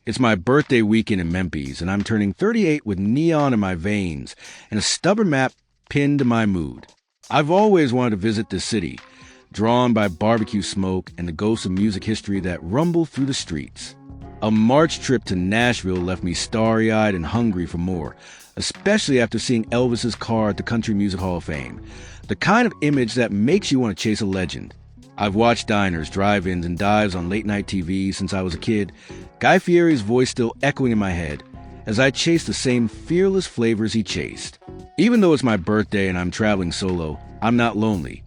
It's my birthday weekend in Memphis, and I'm turning 38 with neon in my veins and a stubborn map pinned to my mood. I've always wanted to visit this city, drawn by barbecue smoke and the ghosts of music history that rumble through the streets. A March trip to Nashville left me starry-eyed and hungry for more, especially after seeing Elvis's car at the Country Music Hall of Fame, the kind of image that makes you want to chase a legend. I've watched diners, drive-ins, and dives on late-night TV since I was a kid, Guy Fieri's voice still echoing in my head as I chase the same fearless flavors he chased. Even though it's my birthday and I'm traveling solo, I'm not lonely.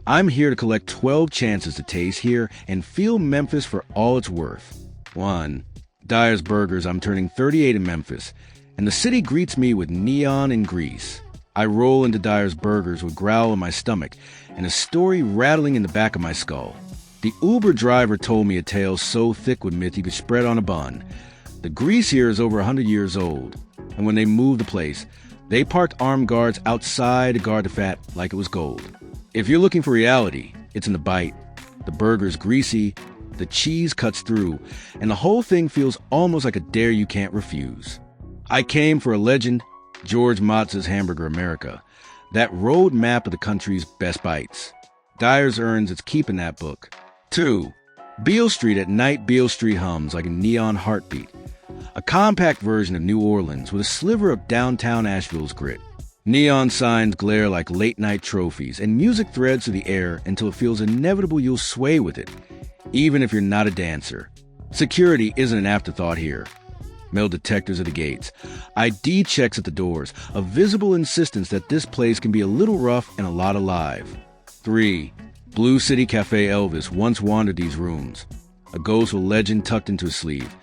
I'm here to collect 12 chances to taste, hear, and feel Memphis for all it's worth. 1. Dyer's Burgers. I'm turning 38 in Memphis, and the city greets me with neon and grease. I roll into Dyer's Burgers with growl in my stomach and a story rattling in the back of my skull. The Uber driver told me a tale so thick with myth he could spread on a bun. The grease here is over 100 years old, and when they moved the place, they parked armed guards outside to guard the fat like it was gold. If you're looking for reality, it's in the bite. The burger's greasy, the cheese cuts through, and the whole thing feels almost like a dare you can't refuse. I came for a legend, George Motz's Hamburger America, that road map of the country's best bites. Dyer's earns its keep in that book. 2. Beale Street. At night, Beale Street hums like a neon heartbeat, a compact version of New Orleans with a sliver of downtown Asheville's grit. Neon signs glare like late-night trophies, and music threads through the air until it feels inevitable you'll sway with it, even if you're not a dancer. Security isn't an afterthought here. Metal detectors at the gates, ID checks at the doors, a visible insistence that this place can be a little rough and a lot alive. 3. Blue City Cafe. Elvis once wandered these rooms, a ghostful legend tucked into his sleeve,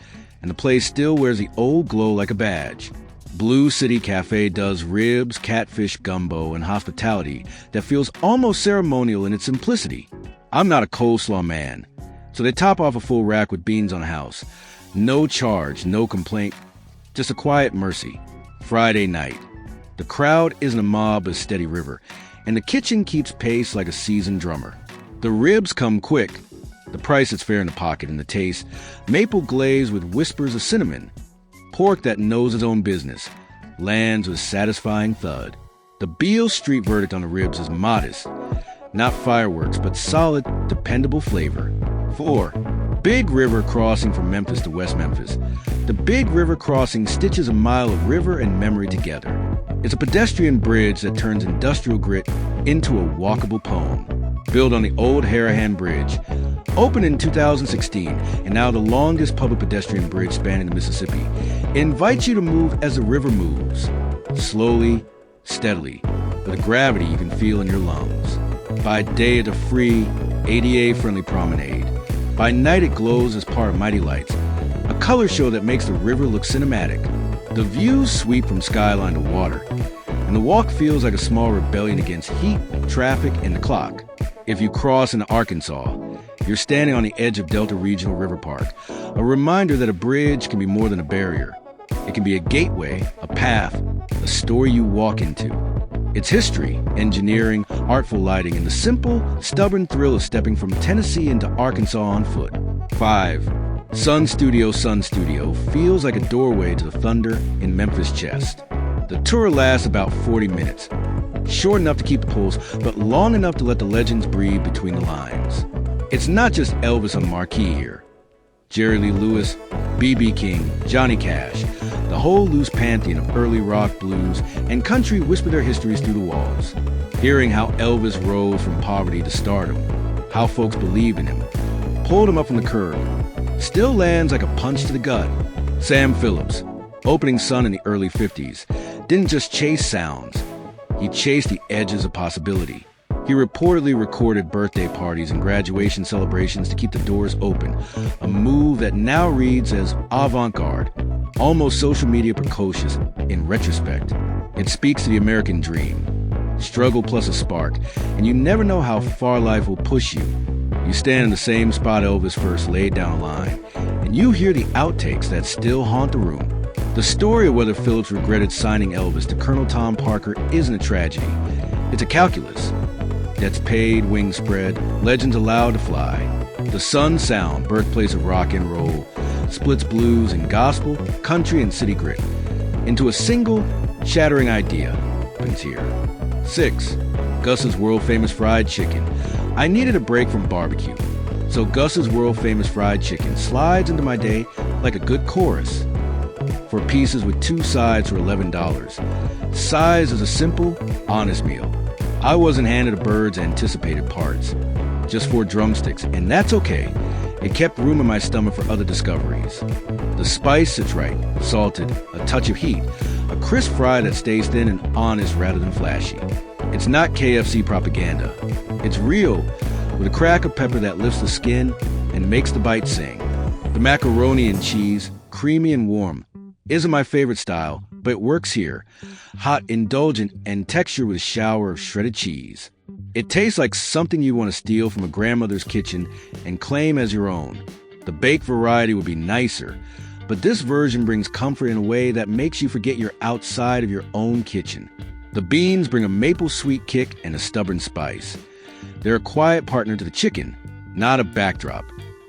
and the place still wears the old glow like a badge. Blue City Cafe does ribs, catfish, gumbo, and hospitality that feels almost ceremonial in its simplicity. I'm not a coleslaw man, so they top off a full rack with beans on a house. No charge, no complaint, just a quiet mercy. Friday night. The crowd isn't a mob but a steady river, and the kitchen keeps pace like a seasoned drummer. The ribs come quick. The price is fair in the pocket, and the taste, maple glaze with whispers of cinnamon. Pork that knows its own business, lands with satisfying thud. The Beale Street verdict on the ribs is modest. Not fireworks, but solid, dependable flavor. 4. Big River Crossing from Memphis to West Memphis. The Big River Crossing stitches a mile of river and memory together. It's a pedestrian bridge that turns industrial grit into a walkable poem. Built on the old Harahan Bridge, opened in 2016, and now the longest public pedestrian bridge spanning the Mississippi, it invites you to move as the river moves. Slowly, steadily, with a gravity you can feel in your lungs. By day, it's a free, ADA-friendly promenade. By night, it glows as part of Mighty Lights, a color show that makes the river look cinematic. The views sweep from skyline to water, and the walk feels like a small rebellion against heat, traffic, and the clock. If you cross into Arkansas, you're standing on the edge of Delta Regional River Park, a reminder that a bridge can be more than a barrier. It can be a gateway, a path, a story you walk into. It's history, engineering, artful lighting, and the simple, stubborn thrill of stepping from Tennessee into Arkansas on foot. 5. Sun Studio feels like a doorway to the thunder in Memphis' chest. The tour lasts about 40 minutes. Short enough to keep the pulse, but long enough to let the legends breathe between the lines. It's not just Elvis on marquee here. Jerry Lee Lewis, B.B. King, Johnny Cash, the whole loose pantheon of early rock, blues, and country whisper their histories through the walls. Hearing how Elvis rose from poverty to stardom, how folks believed in him, pulled him up from the curb, still lands like a punch to the gut. Sam Phillips, opening Sun in the early 50s, didn't just chase sounds. He chased the edges of possibility. He reportedly recorded birthday parties and graduation celebrations to keep the doors open, a move that now reads as avant-garde, almost social media precocious in retrospect. It speaks to the American dream. Struggle plus a spark, and you never know how far life will push you. You stand in the same spot Elvis first laid down a line, and you hear the outtakes that still haunt the room. The story of whether Phillips regretted signing Elvis to Colonel Tom Parker isn't a tragedy. It's a calculus. Debts paid, wings spread, legends allowed to fly. The Sun sound, birthplace of rock and roll, splits blues and gospel, country and city grit into a single, shattering idea. Happens here. 6. Gus's world-famous fried chicken. I needed a break from barbecue, so Gus's world-famous fried chicken slides into my day like a good chorus. 4 pieces with 2 sides for $11. Size is a simple, honest meal. I wasn't handed a bird's anticipated parts, just 4 drumsticks, and that's okay. It kept room in my stomach for other discoveries. The spice sits right, salted, a touch of heat, a crisp fry that stays thin and honest rather than flashy. It's not KFC propaganda. It's real, with a crack of pepper that lifts the skin and makes the bite sing. The macaroni and cheese, creamy and warm, isn't my favorite style, but it works here. Hot, indulgent, and texture with a shower of shredded cheese. It tastes like something you want to steal from a grandmother's kitchen and claim as your own. The baked variety would be nicer, but this version brings comfort in a way that makes you forget you're outside of your own kitchen. The beans bring a maple sweet kick and a stubborn spice. They're a quiet partner to the chicken, not a backdrop.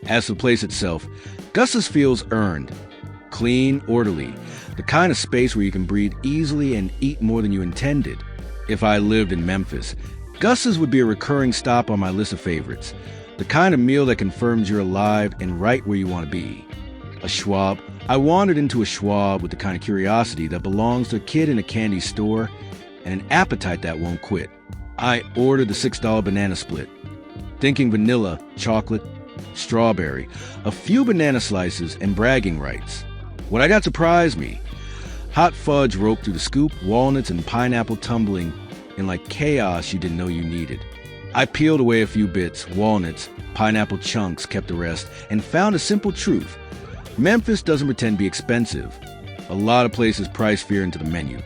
As for the place itself, Gus's feels earned. Clean, orderly, the kind of space where you can breathe easily and eat more than you intended. If I lived in Memphis, Gus's would be a recurring stop on my list of favorites. The kind of meal that confirms you're alive and right where you want to be. A Schwab. I wandered into a Schwab with the kind of curiosity that belongs to a kid in a candy store and an appetite that won't quit. I ordered the $6 banana split, thinking vanilla, chocolate, strawberry, a few banana slices, and bragging rights. What I got surprised me. Hot fudge roped through the scoop, walnuts and pineapple tumbling in like chaos you didn't know you needed. I peeled away a few bits, walnuts, pineapple chunks kept the rest, and found a simple truth. Memphis doesn't pretend to be expensive. A lot of places price fear into the menu.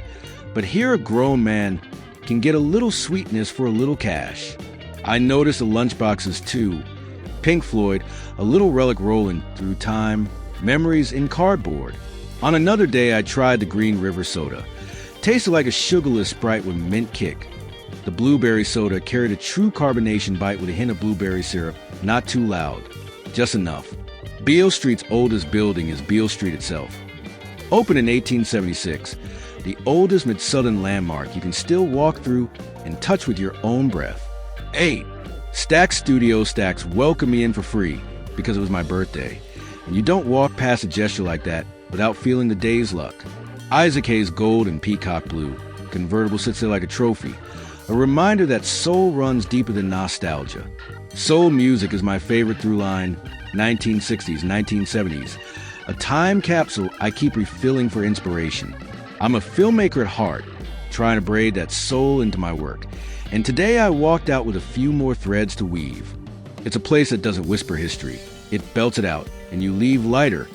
But here a grown man can get a little sweetness for a little cash. I noticed the lunchboxes too. Pink Floyd, a little relic rolling through time, memories in cardboard. On another day, I tried the Green River soda. Tasted like a sugarless Sprite with mint kick. The blueberry soda carried a true carbonation bite with a hint of blueberry syrup, not too loud, just enough. Beale Street's oldest building is Beale Street itself. Opened in 1876, the oldest mid-southern landmark you can still walk through and touch with your own breath. 8. Stax Studio Stax welcomed me in for free because it was my birthday. And you don't walk past a gesture like that without feeling the day's luck. Isaac Hayes Gold and Peacock Blue. Convertible sits there like a trophy. A reminder that soul runs deeper than nostalgia. Soul music is my favorite through line, 1960s, 1970s. A time capsule I keep refilling for inspiration. I'm a filmmaker at heart, trying to braid that soul into my work. And today I walked out with a few more threads to weave. It's a place that doesn't whisper history. It belts it out, and you leave lighter,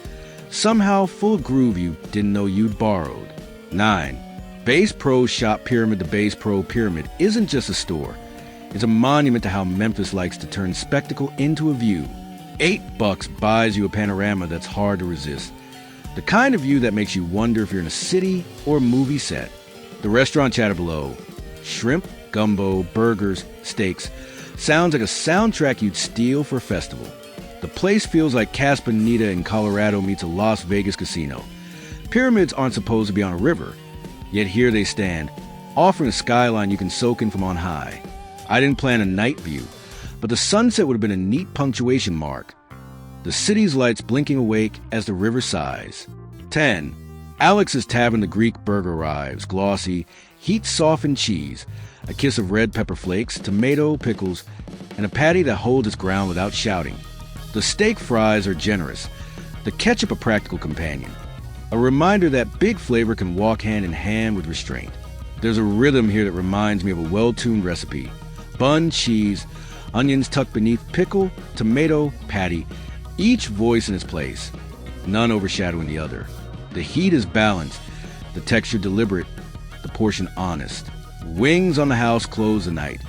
somehow full of groove you didn't know you'd borrowed. 9. Bass Pro's shop Pyramid the Bass Pro Pyramid isn't just a store. It's a monument to how Memphis likes to turn spectacle into a view. $8 buys you a panorama that's hard to resist. The kind of view that makes you wonder if you're in a city or a movie set. The restaurant chatter below. Shrimp, gumbo, burgers, steaks. Sounds like a soundtrack you'd steal for a festival. The place feels like Caspanita in Colorado meets a Las Vegas casino. Pyramids aren't supposed to be on a river, yet here they stand, offering a skyline you can soak in from on high. I didn't plan a night view, but the sunset would have been a neat punctuation mark. The city's lights blinking awake as the river sighs. 10. Alex's Tavern the Greek burger arrives, glossy, heat-softened cheese, a kiss of red pepper flakes, tomato, pickles, and a patty that holds its ground without shouting. The steak fries are generous, the ketchup a practical companion, a reminder that big flavor can walk hand in hand with restraint. There's a rhythm here that reminds me of a well-tuned recipe. Bun, cheese, onions tucked beneath pickle, tomato, patty, each voice in its place, none overshadowing the other. The heat is balanced, the texture deliberate, the portion honest. Wings on the house close the night,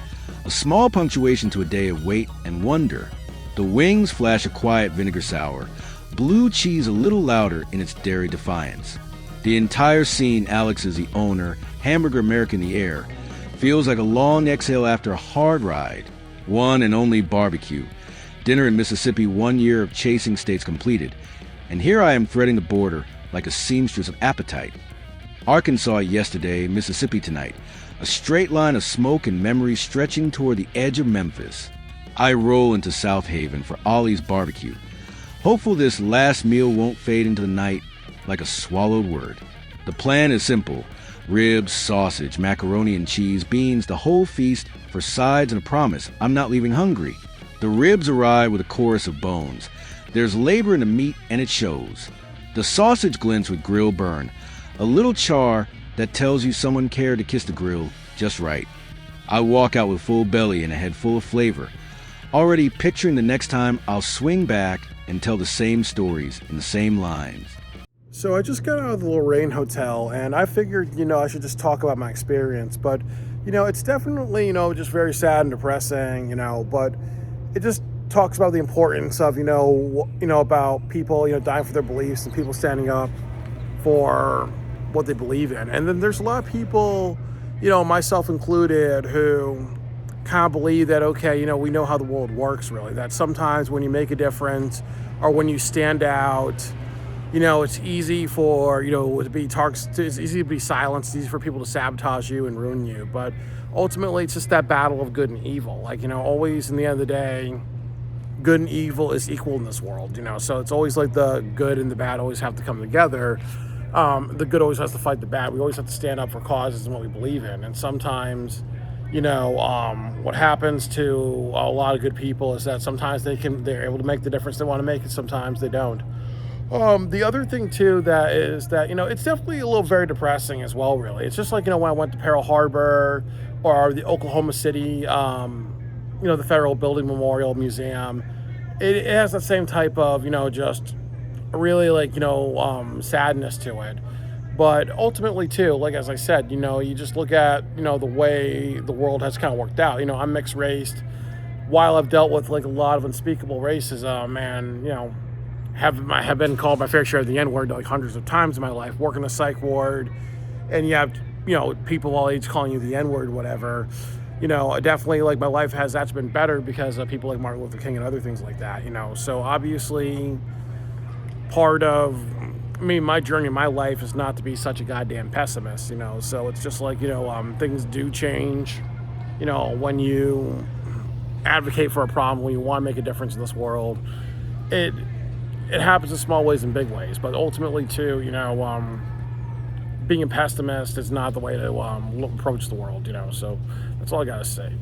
a small punctuation to a day of wait and wonder. The wings flash a quiet vinegar sour, blue cheese a little louder in its dairy defiance. The entire scene, Alex is the owner, hamburger American in the air, feels like a long exhale after a hard ride. One and only barbecue. Dinner in Mississippi, 1 year of chasing states completed. And here I am threading the border like a seamstress of appetite. Arkansas yesterday, Mississippi tonight. A straight line of smoke and memories stretching toward the edge of Memphis. I roll into South Haven for Ollie's barbecue, hopeful this last meal won't fade into the night like a swallowed word. The plan is simple. Ribs, sausage, macaroni and cheese, beans, the whole feast for sides and a promise I'm not leaving hungry. The ribs arrive with a chorus of bones. There's labor in the meat and it shows. The sausage glints with grill burn, a little char that tells you someone cared to kiss the grill just right. I walk out with full belly and a head full of flavor, already picturing the next time I'll swing back and tell the same stories in the same lines. So I just got out of the Lorraine Hotel, and I figured, I should just talk about my experience. But, it's definitely, just very sad and depressing, but it just talks about the importance of, about people, dying for their beliefs and people standing up for what they believe in. And then there's a lot of people, myself included, who kind of believe that, okay, we know how the world works, really. That sometimes when you make a difference or when you stand out, it's easy for, to be targets. It's easy to be silenced. It's easy for people to sabotage you and ruin you. But ultimately, it's just that battle of good and evil. Like, always in the end of the day, good and evil is equal in this world, So it's always like the good and the bad always have to come together. The good always has to fight the bad. We always have to stand up for causes and what we believe in. And sometimes, what happens to a lot of good people is that sometimes they're able to make the difference they want to make, and sometimes they don't. The other thing too that is that, it's definitely a little very depressing as well, really. It's just like, when I went to Pearl Harbor or the Oklahoma City, the Federal Building Memorial Museum. It has that same type of, just really sadness to it. But ultimately too, like as I said, you just look at, the way the world has kind of worked out. I'm mixed raced. While I've dealt with like a lot of unspeakable racism and, have been called my fair share of the N-word like hundreds of times in my life, working a psych ward, and you have, people all age calling you the N-word, whatever. Definitely like my life that's been better because of people like Martin Luther King and other things like that, So obviously part of my journey in my life is not to be such a goddamn pessimist, So it's just like, things do change, when you advocate for a problem, when you want to make a difference in this world. It happens in small ways and big ways, but ultimately too, being a pessimist is not the way to approach the world, So that's all I gotta say.